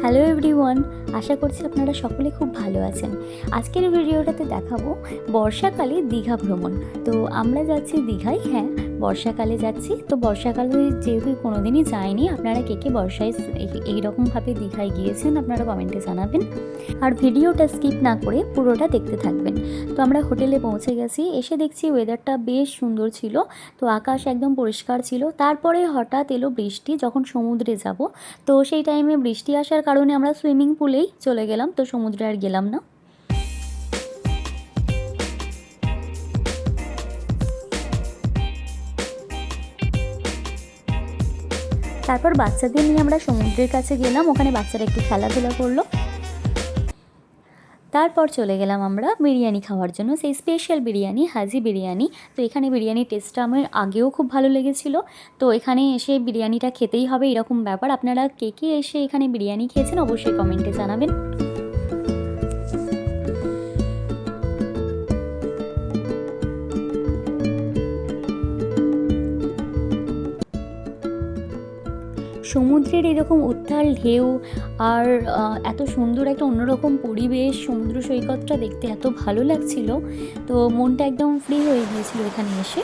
Hello everyone, আশা করছি আপনারা সকলে খুব ভালো আছেন। আজকের ভিডিওটাতে দেখাবো বর্ষাকালে দীঘা ভ্রমণ। তো আমরা যাচ্ছি দীঘায়, হ্যাঁ বর্ষাকালে যাচ্ছি। তো বর্ষাকালে যেহেতু কোনোদিনই যায়নি, আপনারা কে কে বর্ষায় এইরকমভাবে দীঘায় গিয়েছেন আপনারা কমেন্টে জানাবেন। আর ভিডিওটা স্কিপ না করে পুরোটা দেখতে থাকবেন। তো আমরা হোটেলে পৌঁছে গেছি, এসে দেখছি ওয়েদারটা বেশ সুন্দর ছিল। তো আকাশ একদম পরিষ্কার ছিল। তারপরে হঠাৎ এলো বৃষ্টি, যখন সমুদ্রে যাব। তো সেই টাইমে বৃষ্টি আসার কারণে আমরা সুইমিং পুলেই চলে গেলাম, তো সমুদ্রে আর গেলাম না। তারপর বাচ্চাদের নিয়ে আমরা সমুদ্রের কাছে গেলাম, ওখানে বাচ্চারা একটু খেলাধুলা করলো। তারপর চলে গেলাম আমরা বিরিয়ানি খাওয়ার জন্য, সেই স্পেশাল বিরিয়ানি, হাজি বিরিয়ানি। তো এখানে বিরিয়ানির টেস্টটা আমার আগেও খুব ভালো লেগেছিলো। তো এখানে এসে বিরিয়ানিটা খেতেই হবে, এরকম ব্যাপার। আপনারা কে কে এসে এখানে বিরিয়ানি খেয়েছেন অবশ্যই কমেন্টে জানাবেন। সমুদ্রের এরকম উত্তাল ঢেউ আর এত সুন্দর একটা অন্যরকম পরিবেশ, সমুদ্র সৈকতটা দেখতে এত ভালো লাগছিল। তো মনটা একদম ফ্রি হয়ে গিয়েছিল এখানে এসে।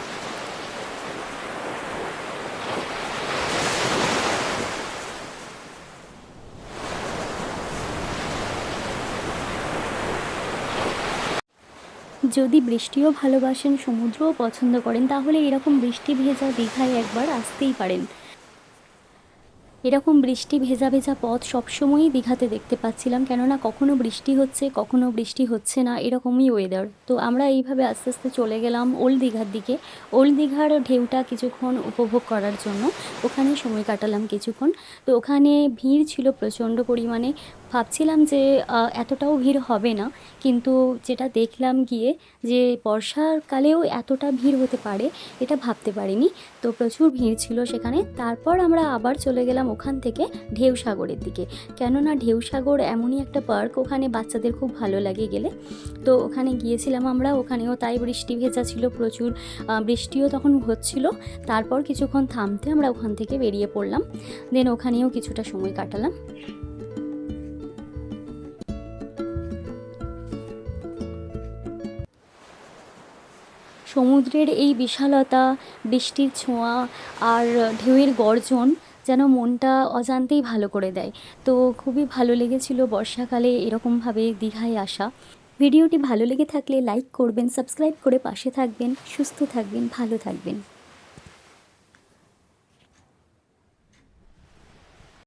যদি বৃষ্টিও ভালোবাসেন, সমুদ্রও পছন্দ করেন, তাহলে এরকম বৃষ্টি ভেজা দীঘায় একবার আসতেই পারেন। এরকম বৃষ্টি ভেজা ভেজা পথ সবসময়ই দীঘাতে দেখতে পাচ্ছিলাম, কেননা কখনো বৃষ্টি হচ্ছে কখনো বৃষ্টি হচ্ছে না, এরকমই ওয়েদার। তো আমরা এইভাবে আস্তে আস্তে চলে গেলাম ওল্ড দীঘার দিকে। ওল্ড দীঘার ঢেউটা কিছুক্ষণ উপভোগ করার জন্য ওখানে সময় কাটালাম কিছুক্ষণ। তো ওখানে ভিড় ছিল প্রচণ্ড পরিমাণে। ভাবছিলাম যে এতটাও ভিড় হবে না, কিন্তু যেটা দেখলাম গিয়ে যে বর্ষাকালেও এতটা ভিড় হতে পারে এটা ভাবতে পারিনি। তো প্রচুর ভিড় ছিল সেখানে। তারপর আমরা আবার চলে গেলাম ওখান থেকে ঢেউসাগরের দিকে, কেননা ঢেউসাগর এমনই একটা পার্ক, ওখানে বাচ্চাদের খুব ভালো লাগে গেলে। তো ওখানে গিয়েছিলাম আমরা, ওখানেও তাই বৃষ্টি ভেজা ছিল প্রচুর, বৃষ্টিও তখন হচ্ছিল। তারপর কিছুক্ষণ থামতে আমরা ওখান থেকে বেরিয়ে পড়লাম, দেন ওখানেও কিছুটা সময় কাটালাম। সমুদ্রের এই বিশালতা, বৃষ্টির ছোঁয়া আর ঢেউয়ের গর্জন যেন মনটা অজান্তেই ভালো করে দেয়। তো খুবই ভালো লেগেছিল বর্ষাকালে এরকমভাবে দীঘায় আসা। ভিডিওটি ভালো লেগে থাকলে লাইক করবেন, সাবস্ক্রাইব করে পাশে থাকবেন, সুস্থ থাকবেন, ভালো থাকবেন।